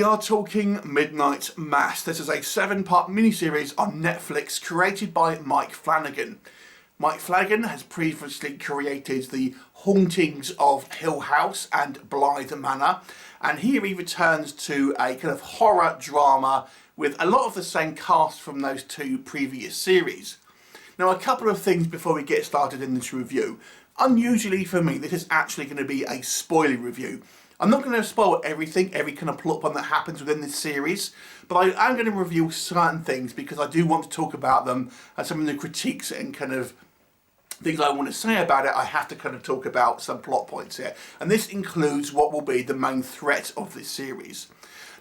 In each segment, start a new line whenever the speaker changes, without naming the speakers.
are talking Midnight Mass. This is a 7-part miniseries on Netflix created by Mike Flanagan. Mike Flanagan has previously created The Hauntings of Hill House and Blythe Manor, and here he returns to a kind of horror drama with a lot of the same cast from those two previous series. Now, a couple of things before we get started in this review. Unusually for me, this is actually going to be a spoiler review. I'm not going to spoil everything, every kind of plot point that happens within this series, but I am going to review certain things because I do want to talk about them and some of the critiques and kind of things I want to say about it. I have to kind of talk about some plot points here, and this includes what will be the main threat of this series.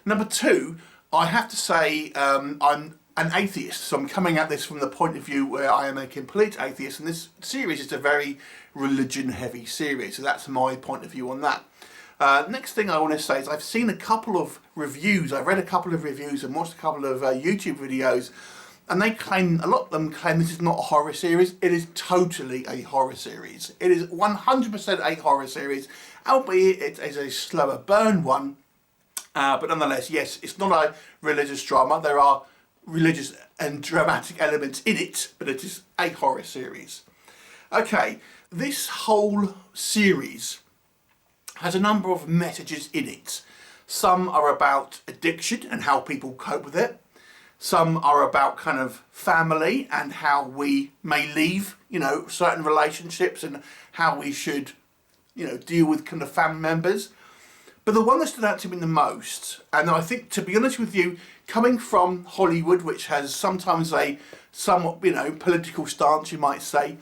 Number two, I have to say I'm an atheist, so I'm coming at this from the point of view where I am a complete atheist, and this series is a very religion-heavy series, so that's my point of view on that. Next thing I want to say is I've seen a couple of reviews, I've read a couple of reviews and watched a couple of YouTube videos, and they claim, a lot of them claim this is not a horror series. It is totally a horror series. It is 100% a horror series, albeit it is a slower burn one, but nonetheless, yes, it's not a religious drama. There are religious and dramatic elements in it, but it is a horror series. Okay, this whole series has a number of messages in it. Some are about addiction and how people cope with it. Some are about kind of family and how we may leave, certain relationships and how we should, deal with kind of family members. But the one that stood out to me the most, and I think, to be honest with you, coming from Hollywood, which has sometimes a somewhat, political stance, you might say,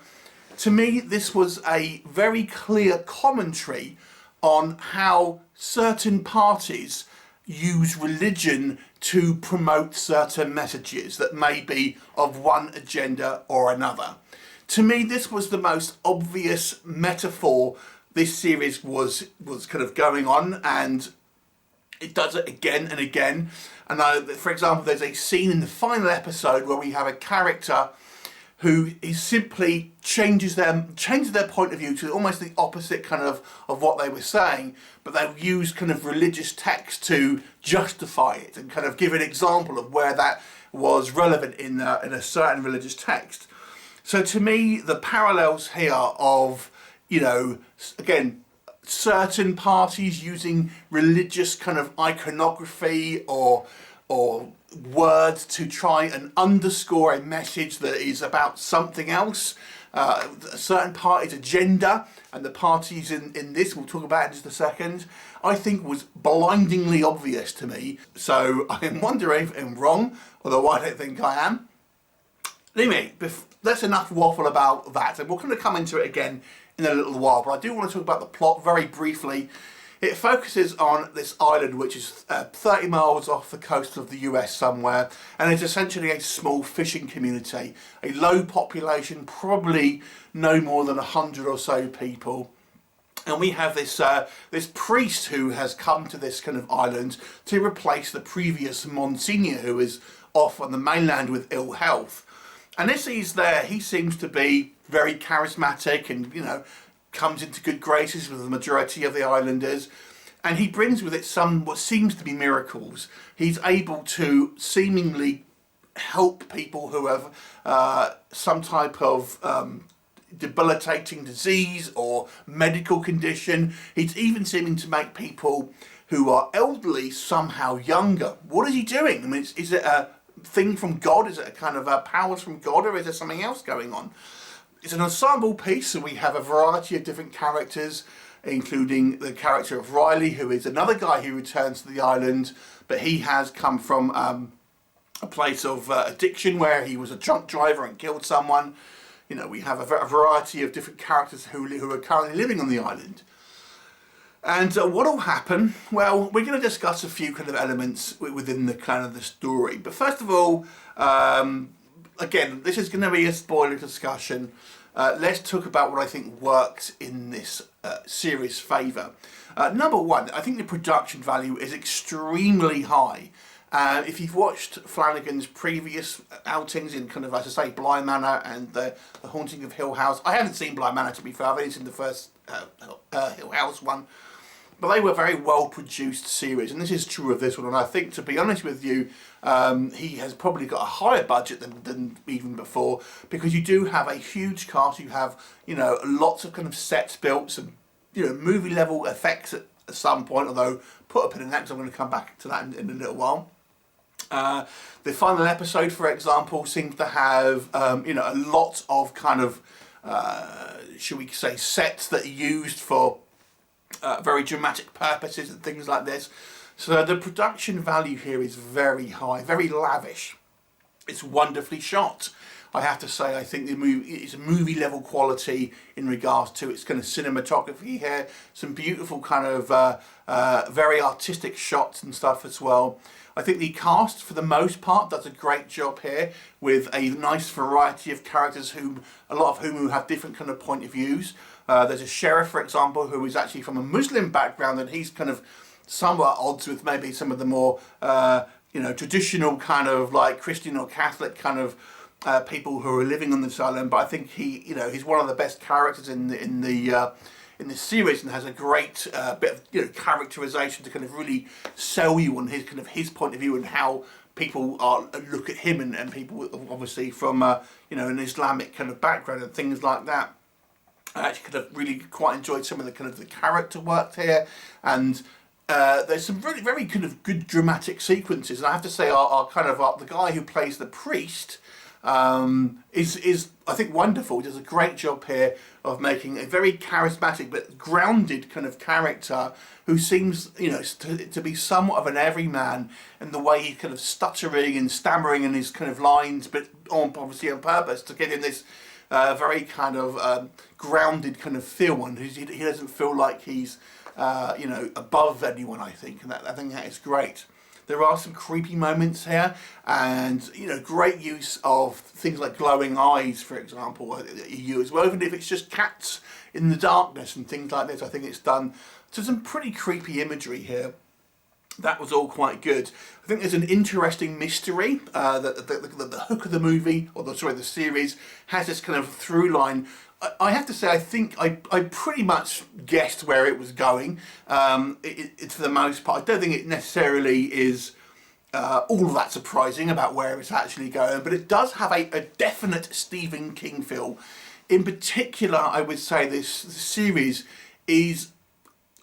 to me, this was a very clear commentary on how certain parties use religion to promote certain messages that may be of one agenda or another. To me, this was the most obvious metaphor this series was kind of going on, and it does it again and again. And for example, there's a scene in the final episode where we have a character who is simply changes their point of view to almost the opposite kind of what they were saying, but they use kind of religious text to justify it and kind of give an example of where that was relevant in a certain religious text. So to me, the parallels here of, again, certain parties using religious kind of iconography or words to try and underscore a message that is about something else, a certain party's agenda, and the parties in this, we'll talk about in just a second, I think was blindingly obvious to me. So I'm wondering if I'm wrong, although I don't think I am. Anyway, that's enough waffle about that, and we're going to come into it again in a little while, but I do want to talk about the plot very briefly. It focuses on this island which is 30 miles off the coast of the US somewhere, and it's essentially a small fishing community, a low population, probably no more than 100 or so people. And we have this priest who has come to this kind of island to replace the previous Monsignor who is off on the mainland with ill health. And as he's there, he seems to be very charismatic and, comes into good graces with the majority of the islanders, and he brings with it some what seems to be miracles. He's able to seemingly help people who have some type of debilitating disease or medical condition. He's even seeming to make people who are elderly somehow younger. What is he doing? I mean, is it a thing from God? Is it a kind of powers from God, or is there something else going on? It's an ensemble piece, so we have a variety of different characters, including the character of Riley, who is another guy who returns to the island, but he has come from a place of addiction where he was a drunk driver and killed someone. We have a variety of different characters who are currently living on the island. And what will happen? Well, we're going to discuss a few kind of elements within the kind of the story. But first of all, again, this is going to be a spoiler discussion. Let's talk about what I think works in this series' favour. Number one, I think the production value is extremely high. If you've watched Flanagan's previous outings in kind of, as I say, Bly Manor and the Haunting of Hill House. I haven't seen Bly Manor, to be fair. I've only seen the first Hill House one. but they were very well produced series, and this is true of this one. And I think, to be honest with you, he has probably got a higher budget than even before, because you do have a huge cast. You have, you know, lots of kind of sets built, some, you know, movie level effects at some point, although put a pin in that because I'm going to come back to that in a little while. The final episode, for example, seems to have you know, a lot of kind of should we say sets that are used for very dramatic purposes and things like this. So the production value here is very high, very lavish. It's wonderfully shot. I have to say, I think the movie is a movie level quality in regards to its kind of cinematography here. Some beautiful kind of very artistic shots and stuff as well. I think the cast, for the most part, does a great job here, with a nice variety of characters, a lot of whom have different kind of point of views. There's a sheriff, for example, who is actually from a Muslim background, and he's kind of somewhat at odds with maybe some of the more you know, traditional kind of like Christian or Catholic kind of people who are living on this island. But I think he, you know, he's one of the best characters in this series, and has a great bit of, you know, characterization to kind of really sell you on his point of view and how people look at him, and people obviously from you know, an Islamic kind of background and things like that. I actually kind of really quite enjoyed some of the kind of the character work here, and there's some really very kind of good dramatic sequences. And I have to say, the guy who plays the priest is I think wonderful. He does a great job here of making a very charismatic but grounded kind of character who seems, you know, to be somewhat of an everyman in the way he's kind of stuttering and stammering in his kind of lines, but obviously on purpose to get in this very kind of grounded kind of feel, and he doesn't feel like he's you know, above anyone, I think, and I think that is great. There are some creepy moments here, and, you know, great use of things like glowing eyes, for example, you as well, even if it's just cats in the darkness and things like this. I think it's done to some pretty creepy imagery here. That was all quite good. I think there's an interesting mystery. The hook of the movie, or the series, has this kind of through line. I have to say, I think I pretty much guessed where it was going, for the most part. I don't think it necessarily is all that surprising about where it's actually going, but it does have a definite Stephen King feel. In particular, I would say this series is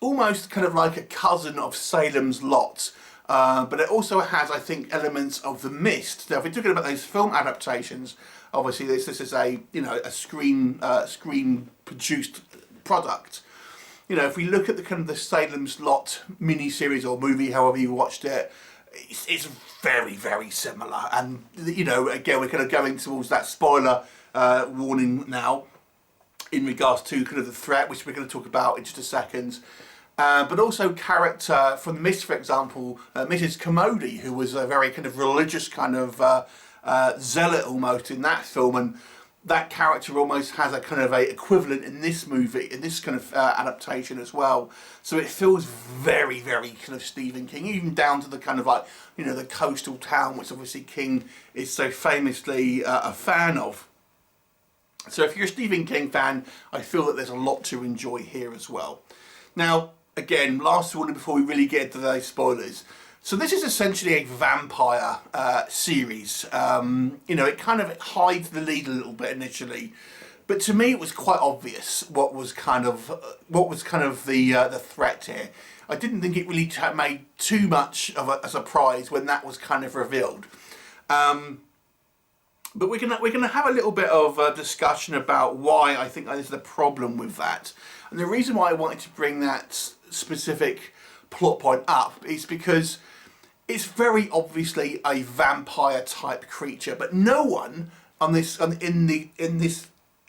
almost kind of like a cousin of Salem's Lot, but it also has, I think, elements of The Mist. Now, if we're talking about those film adaptations, obviously this is a, you know, a screen produced product. You know, if we look at the kind of the Salem's Lot mini-series or movie, however you watched it, it's very, very similar. And, you know, again, we're kind of going towards that spoiler warning now in regards to kind of the threat, which we're going to talk about in just a second. But also character from The Mist, for example, Mrs. Commody, who was a very kind of religious kind of zealot almost in that film, and that character almost has a kind of a equivalent in this movie, in this kind of adaptation as well. So it feels very, very kind of Stephen King, even down to the kind of like, you know, the coastal town, which obviously King is so famously a fan of. So if you're a Stephen King fan, I feel that there's a lot to enjoy here as well. Now, again, last warning before we really get into those spoilers. So this is essentially a vampire series. You know, it kind of hides the lead a little bit initially, but to me it was quite obvious what was kind of the threat here. I didn't think it really made too much of a surprise when that was kind of revealed. But we're gonna have a little bit of discussion about why I think there's the problem with that, and the reason why I wanted to bring that specific plot point up is because it's very obviously a vampire type creature, but no one in this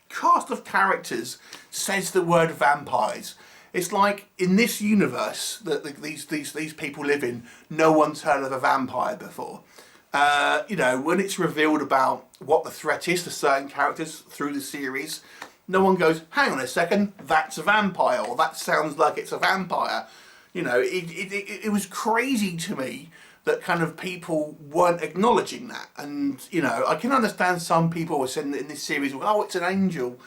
cast of characters says the word vampires. It's like in this universe that these people live in, no one's heard of a vampire before. You know, when it's revealed about what the threat is to certain characters through the series, no one goes, hang on a second, that's a vampire, or that sounds like it's a vampire. You know, it was crazy to me that kind of people weren't acknowledging that. And, you know, I can understand some people were saying in this series, oh, it's an angel.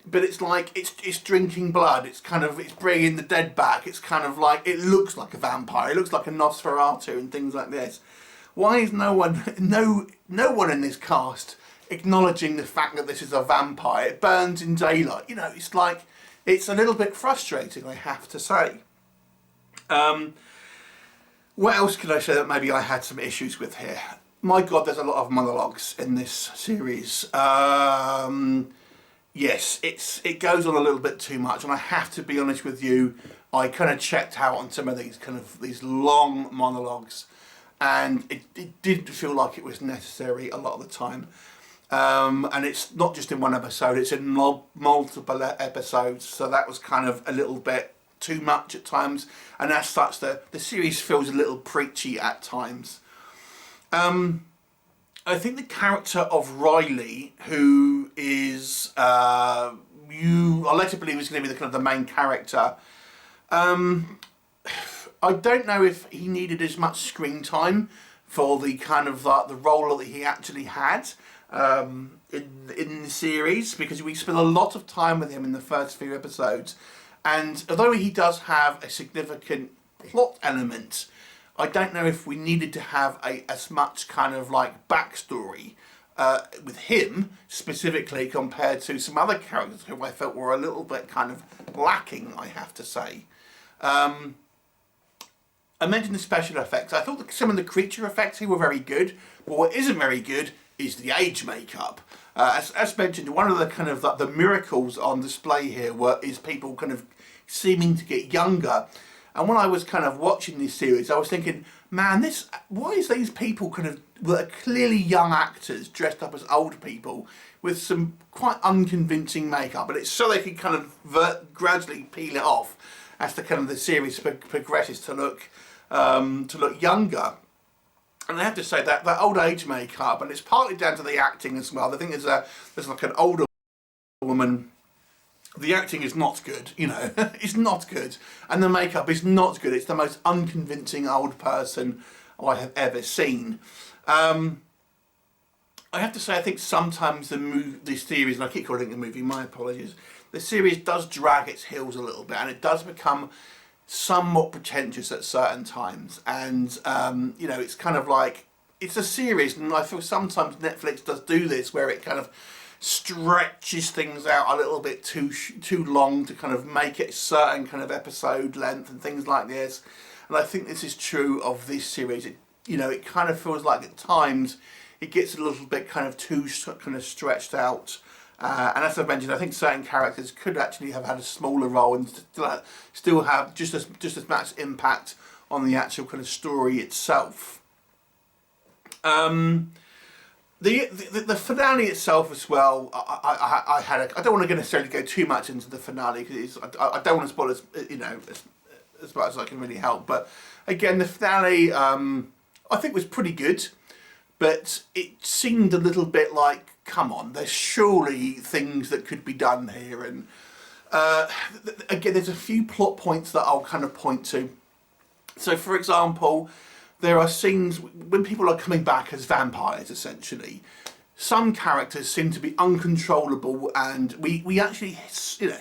but it's like it's drinking blood. It's kind of, it's bringing the dead back. It's kind of like, it looks like a vampire. It looks like a Nosferatu and things like this. Why is no one in this cast acknowledging the fact that this is a vampire? It burns in daylight. You know, it's like, it's a little bit frustrating, I have to say. What else could I say that maybe I had some issues with here? My God, there's a lot of monologues in this series. Yes, it goes on a little bit too much, and I have to be honest with you, I kind of checked out on some of these long monologues, and it didn't feel like it was necessary a lot of the time. And it's not just in one episode, it's in multiple episodes, so that was kind of a little bit too much at times, and as such the series feels a little preachy at times. I think the character of Riley, who is I led to believe is going to be the kind of the main character. I don't know if he needed as much screen time for the kind of the role that he actually had in the series, because we spent a lot of time with him in the first few episodes, and although he does have a significant plot element, I don't know if we needed to have as much kind of like backstory with him specifically compared to some other characters who I felt were a little bit kind of lacking, I have to say. I mentioned the special effects. I thought that some of the creature effects here were very good, but what isn't very good is the age makeup. As mentioned, one of the kind of the miracles on display here is people kind of seeming to get younger. And when I was kind of watching this series, I was thinking, man, why is these people kind of, that are clearly young actors dressed up as old people with some quite unconvincing makeup, and it's so they can kind of gradually peel it off as the kind of the series progresses to look younger. And I have to say that old age makeup, and it's partly down to the acting as well. I think there's like an older woman. The acting is not good, you know, it's not good. And the makeup is not good. It's the most unconvincing old person I have ever seen. I have to say, I think sometimes this series, and I keep calling it a movie, my apologies, the series does drag its heels a little bit, and it does become somewhat pretentious at certain times. And, you know, it's kind of like, it's a series, and I feel sometimes Netflix does do this, where it kind of stretches things out a little bit too long to kind of make it a certain kind of episode length and things like this. And I think this is true of this series. It kind of feels like at times it gets a little bit kind of too kind of stretched out. And as I mentioned, I think certain characters could actually have had a smaller role and still have just as much impact on the actual kind of story itself. The finale itself as well, I don't want to necessarily go too much into the finale, because I don't want to spoil as much as I can really help. But again, the finale I think was pretty good, but it seemed a little bit like, come on, there's surely things that could be done here. And again, there's a few plot points that I'll kind of point to. So for example, there are scenes when people are coming back as vampires, essentially. Some characters seem to be uncontrollable, and we actually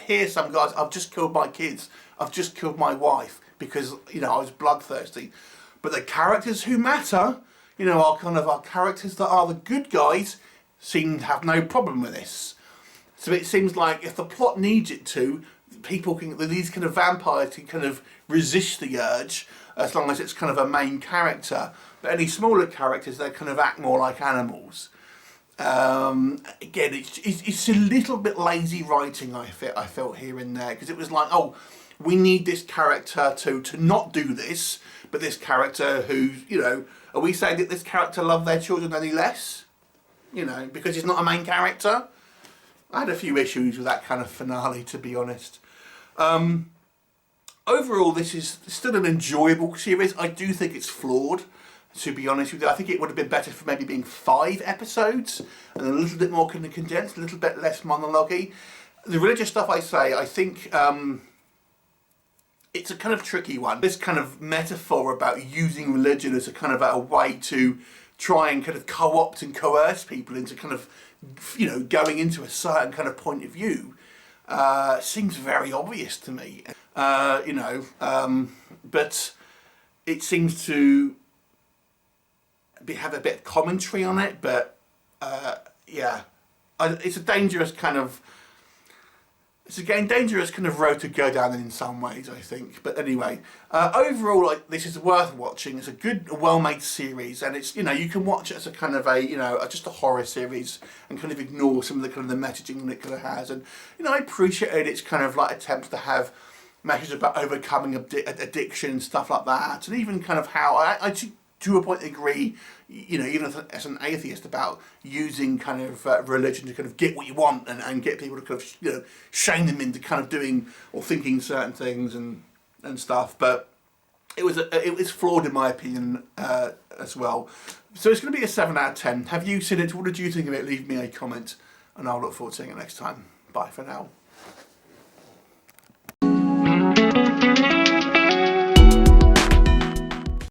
hear some guys, I've just killed my kids, I've just killed my wife, because I was bloodthirsty. But the characters who matter, our characters that are the good guys, seem to have no problem with this. So it seems like if the plot needs it to, these kind of vampires can kind of resist the urge, as long as it's kind of a main character. But any smaller characters, they kind of act more like animals. Again, it's a little bit lazy writing, I felt here and there, because it was like, oh, we need this character to not do this, but this character who, are we saying that this character loved their children any less? Because he's not a main character? I had a few issues with that kind of finale, to be honest. Overall, this is still an enjoyable series. I do think it's flawed, to be honest with you. I think it would have been better for maybe being 5 episodes and a little bit more kind of condensed, a little bit less monologue-y. The religious stuff, I think it's a kind of tricky one. This kind of metaphor about using religion as a kind of a way to try and kind of co-opt and coerce people into kind of, going into a certain kind of point of view. seems very obvious to me. You know, but it seems to have a bit of commentary on it, but yeah, it's a dangerous kind of, it's a dangerous kind of road to go down in some ways, I think. But anyway, overall, like, this is worth watching. It's a good, well-made series, and it's, you know, you can watch it as a kind of a, you know, just a horror series and kind of ignore some of the kind of the messaging that it kind of has. And, you know, I appreciated its kind of like attempts to have messages about overcoming addiction and stuff like that, and even kind of how I to a point agree, you know, even as an atheist, about using kind of religion to kind of get what you want and get people to kind of, you know, shame them into kind of doing or thinking certain things and stuff. But it was flawed in my opinion as well. So it's going to be a 7 out of 10. Have you seen it? What did you think of it? Leave me a comment, and I'll look forward to seeing it next time. Bye for now.